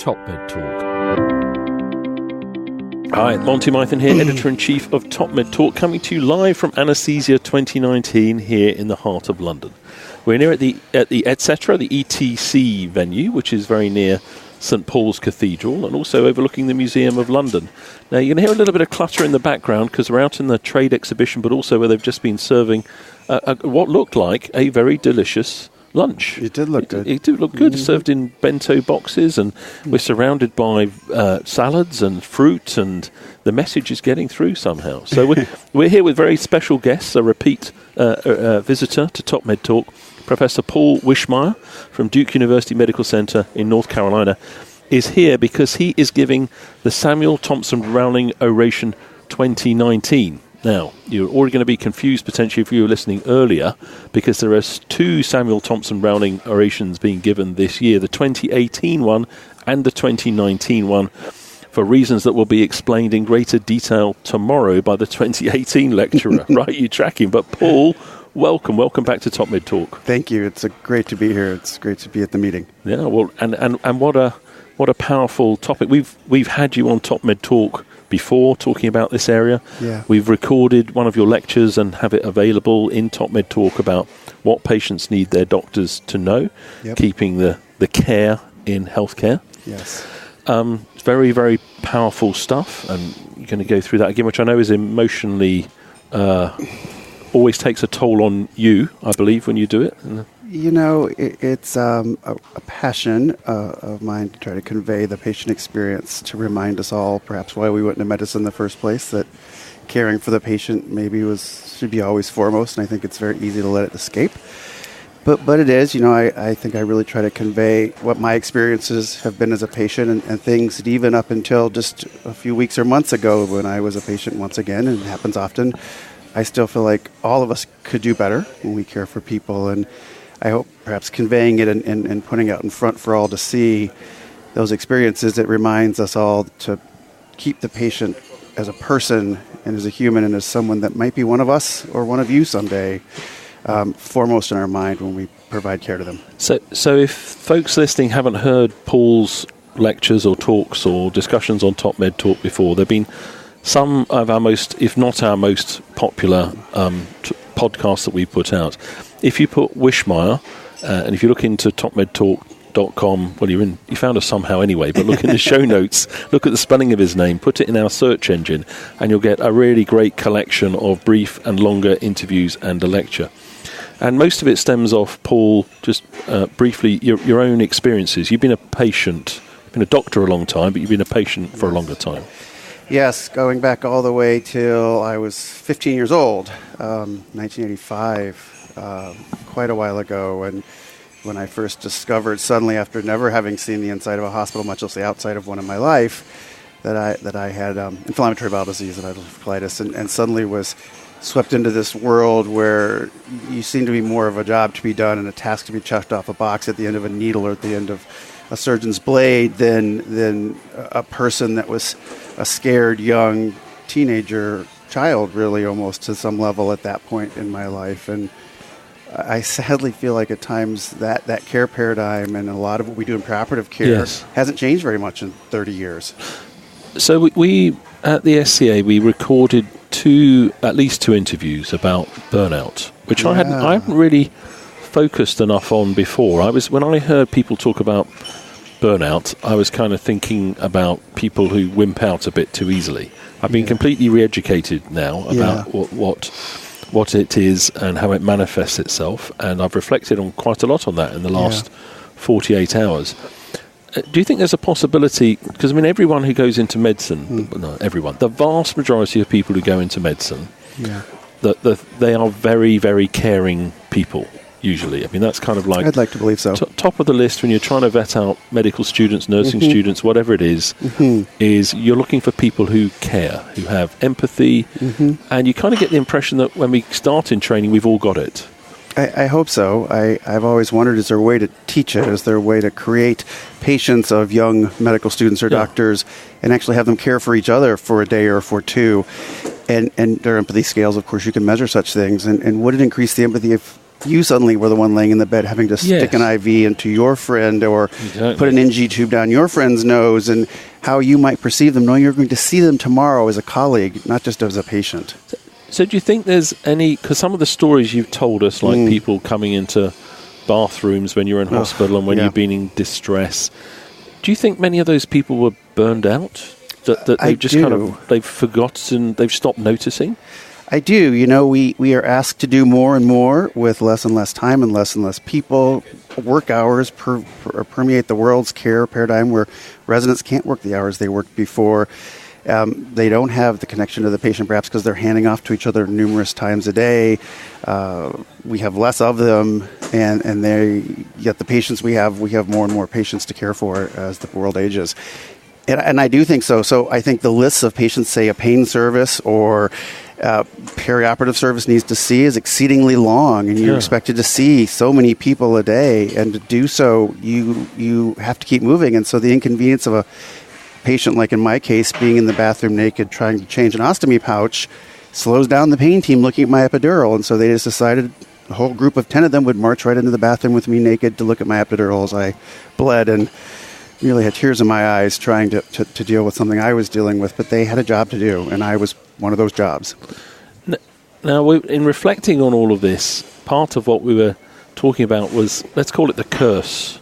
Top Med Talk. Hi, Monty Mythen here, Editor-in-Chief of Top Med Talk, coming to you live from Anaesthesia 2019 here in the heart of London. We're near at the etc., the ETC venue, which is very near St Paul's Cathedral and also overlooking the Museum of London. Now, you're going to hear a little bit of clutter in the background because we're out in the trade exhibition, but also where they've just been serving what looked like a very delicious lunch. It did look good. It did look good. Served in bento boxes, and we're surrounded by salads and fruit, and the message is getting through somehow. So we're here with very special guests, a repeat visitor to Top Med Talk, Professor Paul Wischmeyer from Duke University Medical Center in North Carolina, is here because he is giving the Samuel Thompson Browning Oration 2019. Now, you're already going to be confused potentially if you were listening earlier, because there are two Samuel Thompson Browning orations being given this year, the 2018 one and the 2019 one, for reasons that will be explained in greater detail tomorrow by the 2018 lecturer. Right, you tracking? But Paul, welcome back to Top Med Talk. Thank you. It's great to be here. It's great to be at the meeting. Yeah, well, and what a powerful topic. We've had you on Top Med Talk before talking about this area. Yeah. We've recorded one of your lectures and have it available in Top Med Talk about what patients need their doctors to know, keeping the care in healthcare. Yes. It's very, very powerful stuff, and you're going to go through that again, which I know is emotionally always takes a toll on you, I believe, when you do it. You know, it's a passion of mine to try to convey the patient experience, to remind us all perhaps why we went into medicine in the first place, that caring for the patient maybe should be always foremost, and I think it's very easy to let it escape. But it is, I think I really try to convey what my experiences have been as a patient and things that even up until just a few weeks or months ago when I was a patient once again, and it happens often, I still feel like all of us could do better when we care for people, and I hope perhaps conveying it and putting it out in front for all to see those experiences, it reminds us all to keep the patient as a person and as a human and as someone that might be one of us or one of you someday, foremost in our mind when we provide care to them. So if folks listening haven't heard Paul's lectures or talks or discussions on Top Med Talk before, there have been some of our most, if not our most popular podcasts that we put out. If you put Wischmeyer, and if you look into topmedtalk.com, well, you found us somehow anyway, but look in the show notes, look at the spelling of his name, put it in our search engine, and you'll get a really great collection of brief and longer interviews and a lecture. And most of it stems off, Paul, just briefly, your own experiences. You've been a patient, been a doctor a long time, but you've been a patient for a longer time. Yes, going back all the way till I was 15 years old, 1985, quite a while ago, and when I first discovered suddenly, after never having seen the inside of a hospital, much less the outside of one in my life, that I had inflammatory bowel disease and ulcerative colitis, and suddenly was swept into this world where you seem to be more of a job to be done and a task to be checked off a box at the end of a needle or at the end of a surgeon's blade than a person that was a scared young teenager child, really, almost to some level at that point in my life. And I sadly feel like at times that care paradigm and a lot of what we do in perioperative care hasn't changed very much in 30 years. So we at the SCA, we recorded at least two interviews about burnout, which I hadn't really focused enough on before. When I heard people talk about burnout, I was kind of thinking about people who wimp out a bit too easily. I've been completely re-educated now about what it is and how it manifests itself, and I've reflected on quite a lot on that in the last 48 hours. Do you think there's a possibility, because everyone who goes into medicine, not everyone, the vast majority of people who go into medicine, they are very, very caring people, usually. That's kind of like... I'd like to believe so. Top of the list when you're trying to vet out medical students, nursing students, whatever it is you're looking for people who care, who have empathy, and you kind of get the impression that when we start in training, we've all got it. I hope so. I've always wondered, is there a way to teach it? Is there a way to create patients of young medical students or doctors and actually have them care for each other for a day or for two? And there are empathy scales, of course, you can measure such things. And would it increase the empathy if you suddenly were the one laying in the bed having to stick an IV into your friend or put an NG tube down your friend's nose, and how you might perceive them, knowing you're going to see them tomorrow as a colleague, not just as a patient. So do you think there's any, because some of the stories you've told us, like people coming into bathrooms when you're in hospital and when you've been in distress, do you think many of those people were burned out? That they've just they've forgotten, they've stopped noticing? I do. We are asked to do more and more with less and less time and less people. Work hours permeate the world's care paradigm where residents can't work the hours they worked before. They don't have the connection to the patient, perhaps because they're handing off to each other numerous times a day. We have less of them, and yet the patients we have more and more patients to care for as the world ages. And I do think so. So I think the lists of patients, say a pain service or perioperative service needs to see is exceedingly long, and you're expected to see so many people a day, and to do so, you have to keep moving. And so the inconvenience of a patient, like in my case, being in the bathroom naked trying to change an ostomy pouch, slows down the pain team looking at my epidural. And so they just decided a whole group of 10 of them would march right into the bathroom with me naked to look at my epidural as I bled, and really had tears in my eyes trying to deal with something I was dealing with. But they had a job to do, and I was one of those jobs. Now, in reflecting on all of this, part of what we were talking about was, let's call it the curse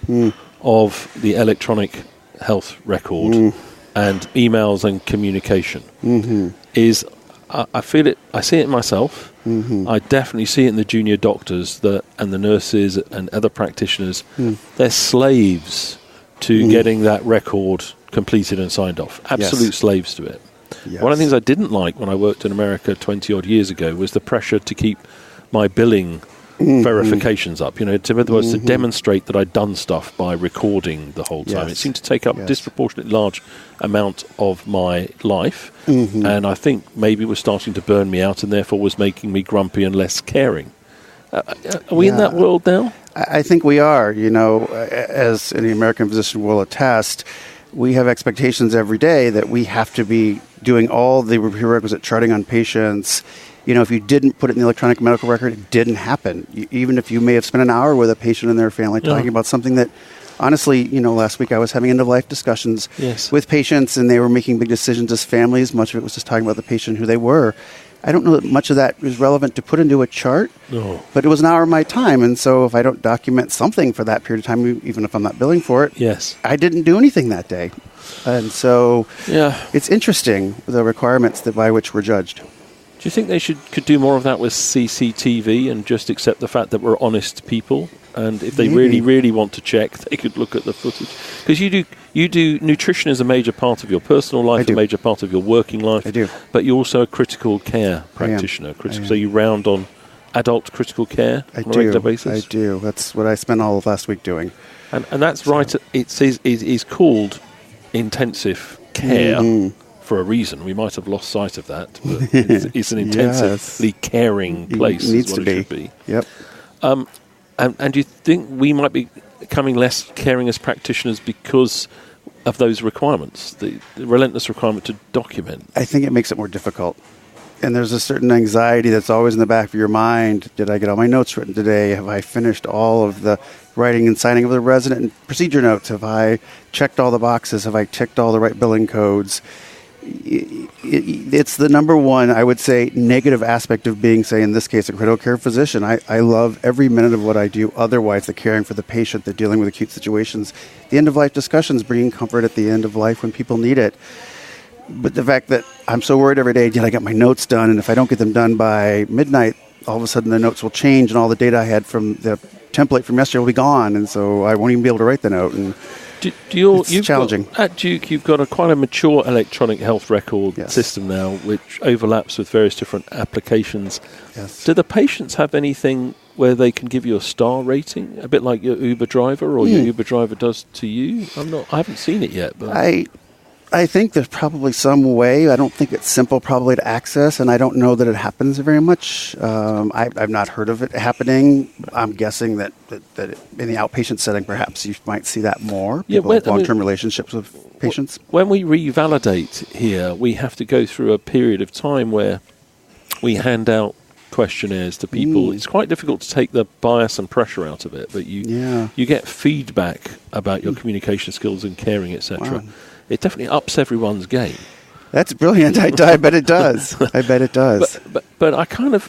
of the electronic health record and emails and communication. Is I feel it, I see it myself. I definitely see it in the junior doctors and the nurses and other practitioners. They're slaves to getting that record completed and signed off. Absolute slaves to it. Yes. One of the things I didn't like when I worked in America 20-odd years ago was the pressure to keep my billing verifications up. In other words, to demonstrate that I'd done stuff by recording the whole time. It seemed to take up a disproportionately large amount of my life, and I think maybe was starting to burn me out, and therefore was making me grumpy and less caring. Are we in that world now? I think we are. As any American physician will attest, we have expectations every day that we have to be doing all the prerequisite charting on patients. If you didn't put it in the electronic medical record, it didn't happen. Even if you may have spent an hour with a patient and their family talking about something that, honestly, last week I was having end-of-life discussions with patients, and they were making big decisions as families. Much of it was just talking about the patient, who they were. I don't know that much of that is relevant to put into a chart, but it was an hour of my time. And so if I don't document something for that period of time, even if I'm not billing for it, I didn't do anything that day. And so it's interesting, the requirements by which we're judged. Do you think they could do more of that with CCTV and just accept the fact that we're honest people? And if they really, really want to check, they could look at the footage. Because you do nutrition is a major part of your personal life, a major part of your working life. I do. But you're also a critical care practitioner. So you round on adult critical care on a regular basis? I do. That's what I spent all of last week doing. And that's right. It's called intensive care for a reason. We might have lost sight of that. But it's an intensively caring place. It needs is what to it should be. Yep. And do you think we might be becoming less caring as practitioners because of those requirements, the relentless requirement to document? I think it makes it more difficult. And there's a certain anxiety that's always in the back of your mind. Did I get all my notes written today? Have I finished all of the writing and signing of the resident and procedure notes? Have I checked all the boxes? Have I ticked all the right billing codes? It's the number one, I would say, negative aspect of being, say, in this case, a critical care physician. I love every minute of what I do. Otherwise, the caring for the patient, the dealing with acute situations, the end-of-life discussions, bringing comfort at the end of life when people need it. But the fact that I'm so worried every day, did I get my notes done? And if I don't get them done by midnight, all of a sudden the notes will change and all the data I had from the template from yesterday will be gone. And so I won't even be able to write the note. And it's challenging. At Duke, you've got quite a mature electronic health record system now, which overlaps with various different applications. Yes. Do the patients have anything where they can give you a star rating, a bit like your Uber driver or your Uber driver does to you? I haven't seen it yet. But I think there's probably some way. I don't think it's simple probably to access, and I don't know that it happens very much. I've not heard of it happening. I'm guessing that in the outpatient setting, perhaps you might see that more. People have long-term relationships with patients. When we revalidate here, we have to go through a period of time where we hand out questionnaires to people, it's quite difficult to take the bias and pressure out of it, but you get feedback about your communication skills and caring, etc. Wow. It definitely ups everyone's game. That's brilliant. I bet it does. I bet it does. But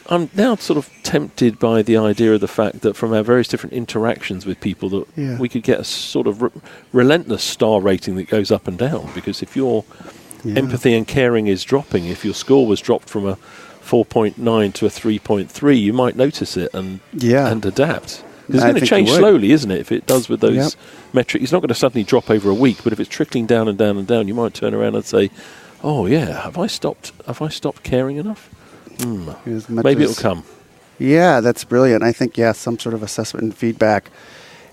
I'm now sort of tempted by the idea of the fact that from our various different interactions with people that we could get a sort of relentless star rating that goes up and down, because if your empathy and caring is dropping, if your score was dropped from a 4.9 to a 3.3, you might notice it and adapt. It's going to change slowly, isn't it? If it does with those metrics, it's not going to suddenly drop over a week, but if it's trickling down and down and down, you might turn around and say, oh yeah, have I stopped caring enough? Maybe it'll come. Yeah, that's brilliant. I think, some sort of assessment and feedback.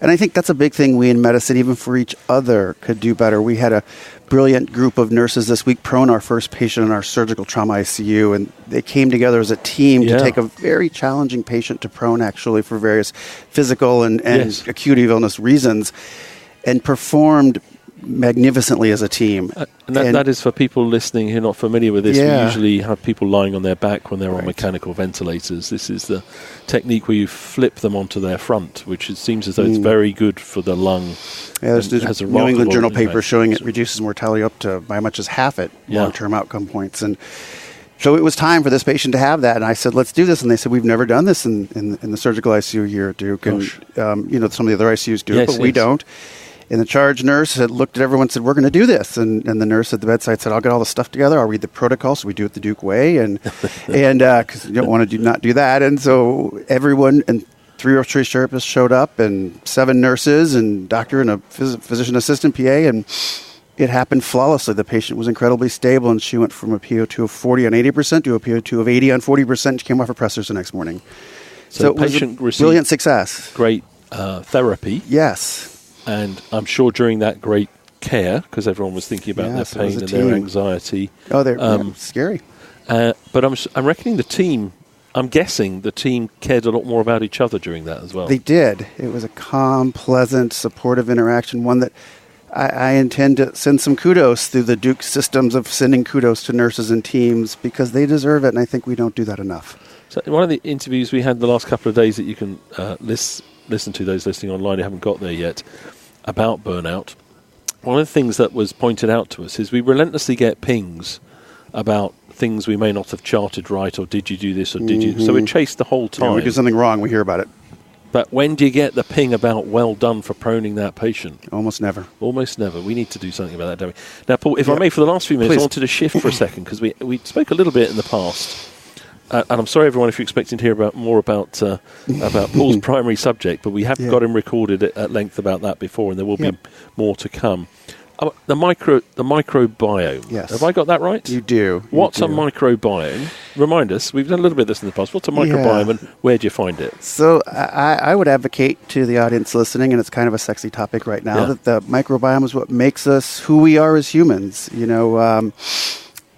And I think that's a big thing we in medicine, even for each other, could do better. We had a brilliant group of nurses this week prone our first patient in our surgical trauma ICU, and they came together as a team to take a very challenging patient to prone, actually, for various physical and acute illness reasons, and performed magnificently as a team. And that is for people listening who are not familiar with this. We usually have people lying on their back when they're on mechanical ventilators. This is the technique where you flip them onto their front, which it seems as though it's very good for the lung. Yeah, there's a New England Journal paper showing it reduces mortality up to by much as half at long-term outcome points. And so it was time for this patient to have that, and I said, let's do this. And they said, we've never done this in the surgical ICU here at Duke. Gosh. And some of the other ICUs do it, but we don't. And the charge nurse had looked at everyone and said, we're going to do this. And the nurse at the bedside said, I'll get all the stuff together. I'll read the protocol. So we do it the Duke way. And because you don't want to not do that. And so everyone and 3 respiratory therapists showed up and 7 nurses and doctor and a physician assistant PA. And it happened flawlessly. The patient was incredibly stable. And she went from a PO2 of 40 on 80% to a PO2 of 80 on 40%. She came off her pressors the next morning. So it was a brilliant success. Great therapy. Yes. And I'm sure during that great care, because everyone was thinking about their pain and their anxiety. Oh, they're scary. But I'm reckoning I'm guessing the team cared a lot more about each other during that as well. They did. It was a calm, pleasant, supportive interaction, one that I intend to send some kudos through the Duke systems of sending kudos to nurses and teams, because they deserve it, and I think we don't do that enough. So one of the interviews we had the last couple of days that you can listen to, those listening online who haven't got there yet, about burnout, one of the things that was pointed out to us is we relentlessly get pings about things we may not have charted right, or did you do this, or did you... So we chase the whole time. Yeah, we do something wrong, we hear about it. But when do you get the ping about well done for proning that patient? Almost never. Almost never. We need to do something about that, don't we? Now, Paul, if I may, for the last few minutes, I wanted to shift for a second, because we spoke a little bit in the past. And I'm sorry, everyone, if you're expecting to hear more about Paul's primary subject, but we have got him recorded at length about that before, and there will be more to come. The microbiome. Yes. Have I got that right? You do. What's a microbiome? Remind us. We've done a little bit of this in the past. What's a microbiome, and where do you find it? So I would advocate to the audience listening, and it's kind of a sexy topic right now, that the microbiome is what makes us who we are as humans.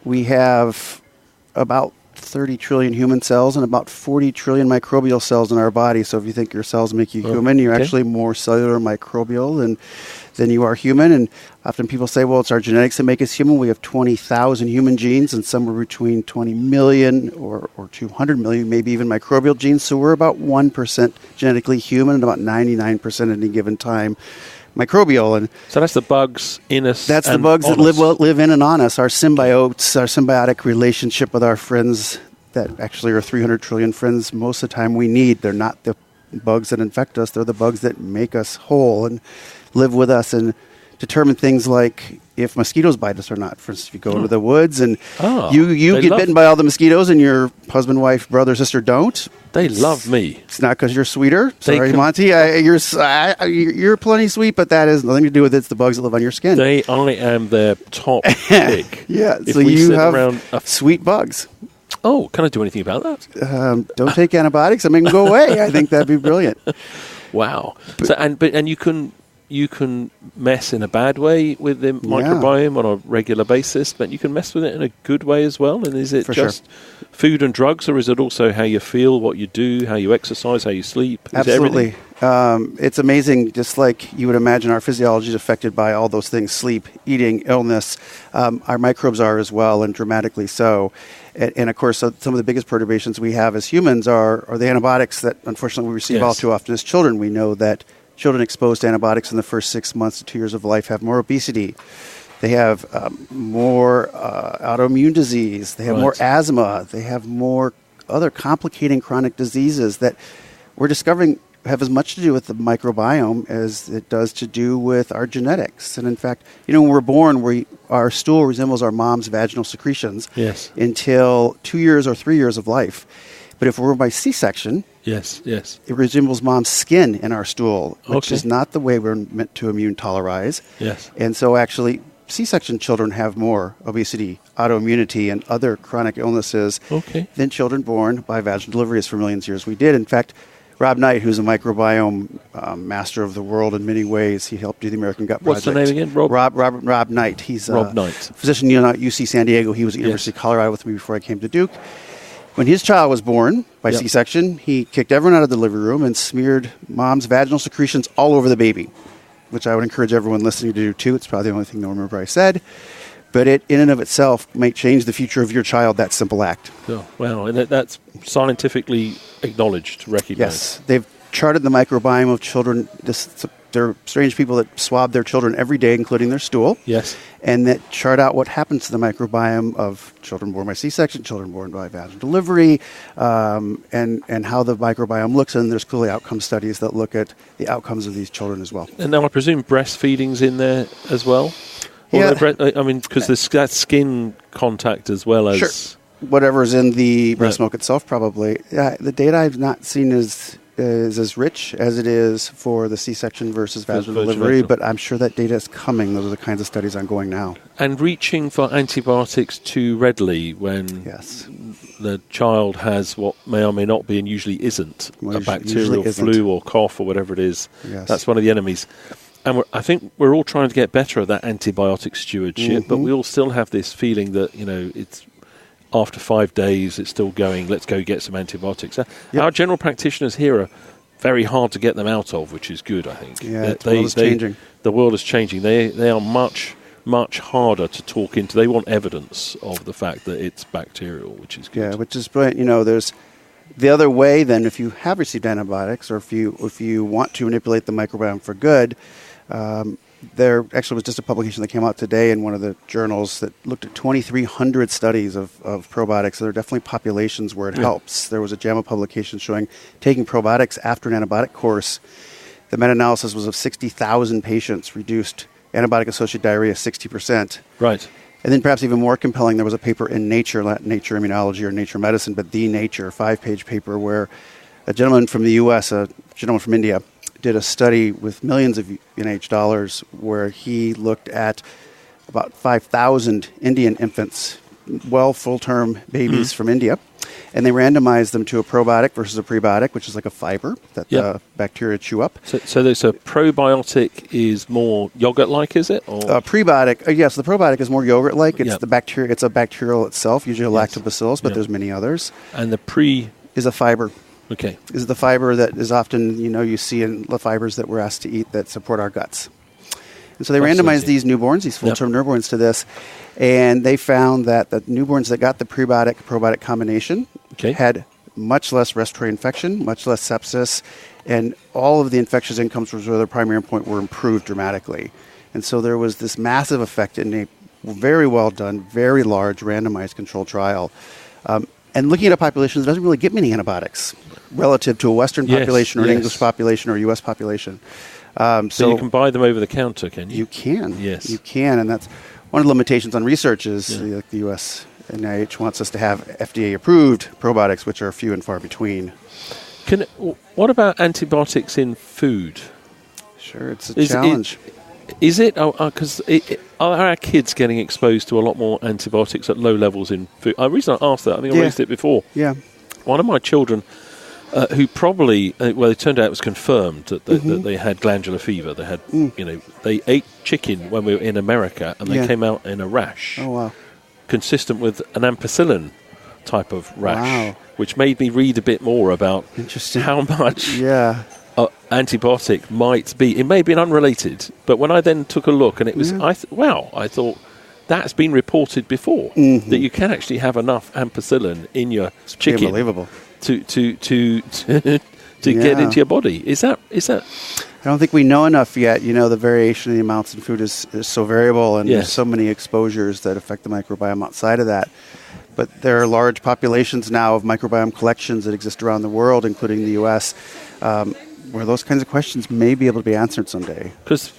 We have about 30 trillion human cells and about 40 trillion microbial cells in our body. So if you think your cells make you human, you're actually more cellular microbial than you are human. And often people say, well, it's our genetics that make us human. We have 20,000 human genes and somewhere between 20 million or 200 million, maybe even microbial genes. So we're about 1% genetically human and about 99% at any given time microbial. And so that's the bugs in us. That's the bugs that live in and on us, our symbiotes, our symbiotic relationship with our friends that actually are 300 trillion friends most of the time we need. They're not the bugs that infect us. They're the bugs that make us whole and live with us and determine things like if mosquitoes bite us or not. For instance, if you go into the woods and you get bitten by all the mosquitoes and your husband, wife, brother, sister don't. They love me. It's not because you're sweeter. Sorry, Monty. You're plenty sweet, but that has nothing to do with it. It's the bugs that live on your skin. I am their top pick. So you have sweet bugs. Oh, can I do anything about that? Don't take antibiotics. I mean, go away. I think that'd be brilliant. Wow. So, and you can you can mess in a bad way with the microbiome on a regular basis, but you can mess with it in a good way as well. And is it just food and drugs, or is it also how you feel, what you do, how you exercise, how you sleep? Absolutely. It's amazing. Just like you would imagine, our physiology is affected by all those things: sleep, eating, illness. Our microbes are as well, and dramatically so. And of course, some of the biggest perturbations we have as humans are the antibiotics that unfortunately we receive all too often as children. We know that children exposed to antibiotics in the first 6 months to 2 years of life have more obesity. They have more autoimmune disease. They have more asthma. They have more other complicating chronic diseases that we're discovering have as much to do with the microbiome as it does to do with our genetics. And in fact, when we're born, our stool resembles our mom's vaginal secretions until 2 years or 3 years of life. But if we're by C-section, it resembles mom's skin in our stool, which is not the way we're meant to immune tolerize. And so actually, C-section children have more obesity, autoimmunity, and other chronic illnesses than children born by vaginal deliveries for millions of years. We did. In fact, Rob Knight, who's a microbiome master of the world in many ways, he helped do the American Gut Project. What's the name again? Rob Knight. He's a physician at UC San Diego. He was at the University of Colorado with me before I came to Duke. When his child was born by C-section, he kicked everyone out of the delivery room and smeared mom's vaginal secretions all over the baby, which I would encourage everyone listening to do too. It's probably the only thing they'll remember I said. But it, in and of itself, may change the future of your child, that simple act. Oh, wow. And that's scientifically acknowledged, recognized. Yes. They've charted the microbiome of children. They're strange people that swab their children every day, including their stool. Yes. And that chart out what happens to the microbiome of children born by C-section, children born by vaginal delivery, and how the microbiome looks. And there's clearly outcome studies that look at the outcomes of these children as well. And now I presume breastfeeding's in there as well? Because there's that skin contact as well as... Sure. Whatever's in the breast milk itself, probably. The data I've not seen is as rich as it is for the C-section versus vaginal delivery, but I'm sure that data is coming. Those are the kinds of studies ongoing now. And reaching for antibiotics too readily when the child has what may or may not be and usually isn't a bacterial flu or cough or whatever it is. That's one of the enemies. And I think we're all trying to get better at that antibiotic stewardship, but we all still have this feeling that, it's after 5 days, it's still going, let's go get some antibiotics. Our general practitioners here are very hard to get them out of, which is good, I think. Yeah, the world is changing. The world is changing. They are much, much harder to talk into. They want evidence of the fact that it's bacterial, which is good. Yeah, which is brilliant. There's the other way, then, if you have received antibiotics or if you want to manipulate the microbiome for good, there actually was just a publication that came out today in one of the journals that looked at 2,300 studies of probiotics. There are definitely populations where it helps. There was a JAMA publication showing taking probiotics after an antibiotic course. The meta-analysis was of 60,000 patients, reduced antibiotic-associated diarrhea 60%. Right. And then perhaps even more compelling, there was a paper in Nature, not Nature Immunology or Nature Medicine, but The Nature, 5-page paper where a gentleman from the U.S., a gentleman from India, did a study with millions of NIH dollars where he looked at about 5,000 Indian infants, full-term babies from India, and they randomized them to a probiotic versus a prebiotic, which is like a fiber that the bacteria chew up. So there's a probiotic is more yogurt-like, is it? Or? Prebiotic, yes, the probiotic is more yogurt-like. It's the bacteria. It's a bacterial itself, usually a lactobacillus, but there's many others. And the pre is a fiber. Okay. Is the fiber that is often, you see in the fibers that we're asked to eat that support our guts. And so they randomized these newborns, these full-term newborns to this, and they found that the newborns that got the prebiotic-probiotic combination had much less respiratory infection, much less sepsis, and all of the infectious outcomes, which were their primary endpoint, were improved dramatically. And so there was this massive effect in a very well done, very large randomized controlled trial. And looking at a population that doesn't really get many antibiotics relative to a Western population or an English population or a U.S. population. So you can buy them over the counter, can you? You can. Yes. You can, and that's one of the limitations on research is the U.S. NIH wants us to have FDA-approved probiotics, which are few and far between. What about antibiotics in food? Sure, it's a challenge. Is it? Because are our kids getting exposed to a lot more antibiotics at low levels in food? The reason I asked that, I think I raised it before. Yeah. One of my children who probably, it turned out it was confirmed that they had glandular fever. They had, they ate chicken when we were in America, and they came out in a rash. Oh, wow. Consistent with an ampicillin type of rash, which made me read a bit more about how much antibiotic might be. It may have been unrelated, but when I then took a look, and it was, I thought, that's been reported before, that you can actually have enough ampicillin in your chicken. Unbelievable. To get into your body. Is that? I don't think we know enough yet. The variation in the amounts in food is so variable, and there's so many exposures that affect the microbiome outside of that. But there are large populations now of microbiome collections that exist around the world, including the U.S., where those kinds of questions may be able to be answered someday. Because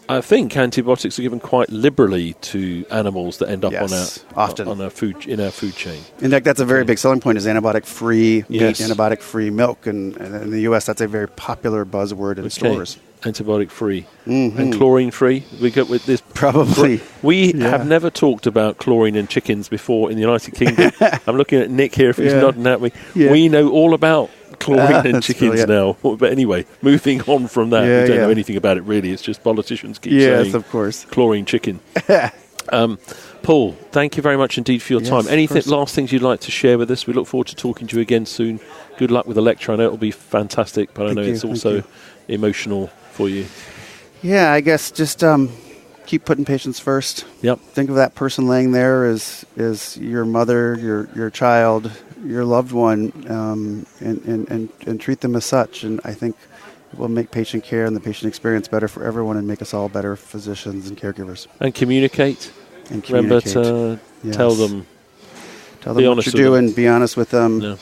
I think antibiotics are given quite liberally to animals that end up on our food chain. In fact, that's a very big selling point: is antibiotic-free meat, antibiotic-free milk, and in the U.S. that's a very popular buzzword in stores. Antibiotic-free and chlorine-free. We go with this. Probably. We have never talked about chlorine in chickens before in the United Kingdom. I'm looking at Nick here if he's nodding at me. Yeah. We know all about chlorine in chickens now. But anyway, moving on from that, we don't know anything about it really. It's just politicians keep saying, of course, chlorine chicken. Paul, thank you very much indeed for your time. Anything last things you'd like to share with us? We look forward to talking to you again soon. Good luck with the lecture. I know it'll be fantastic, but I know it's also emotional for you. Yeah, I guess just keep putting patients first. Yep. Think of that person laying there as your mother, your child, your loved one, and treat them as such. And I think it will make patient care and the patient experience better for everyone, and make us all better physicians and caregivers. And communicate. Remember to tell them what you're doing. Be honest with them. Yeah.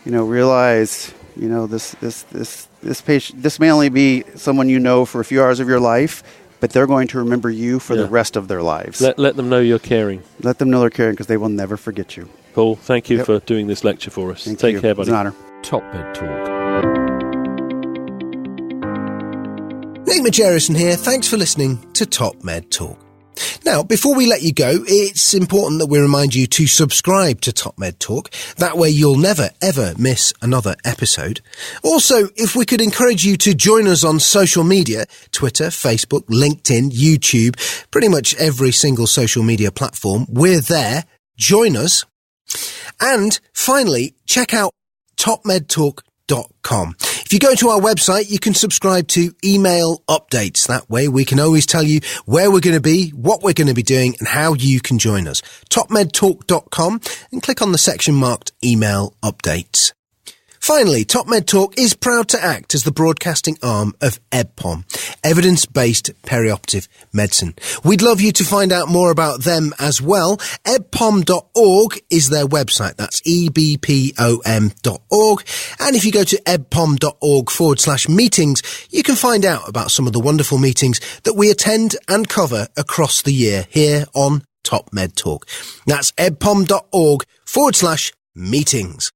Realize this patient. This may only be someone for a few hours of your life, but they're going to remember you for the rest of their lives. Let them know you're caring. Let them know they're caring, because they will never forget you. Paul, thank you for doing this lecture for us. Take care, buddy. It's an honor. Top Med Talk. Nick Majerison here. Thanks for listening to Top Med Talk. Now, before we let you go, it's important that we remind you to subscribe to Top Med Talk. That way you'll never, ever miss another episode. Also, if we could encourage you to join us on social media, Twitter, Facebook, LinkedIn, YouTube, pretty much every single social media platform, we're there. Join us. And finally, check out topmedtalk.com. If you go to our website, you can subscribe to email updates. That way we can always tell you where we're going to be, what we're going to be doing, and how you can join us. topmedtalk.com, and click on the section marked email updates. Finally, Top Med Talk is proud to act as the broadcasting arm of EBPOM, Evidence-Based Perioperative Medicine. We'd love you to find out more about them as well. ebpom.org is their website. That's ebpom.org. And if you go to ebpom.org/meetings, you can find out about some of the wonderful meetings that we attend and cover across the year here on Top Med Talk. That's ebpom.org/meetings.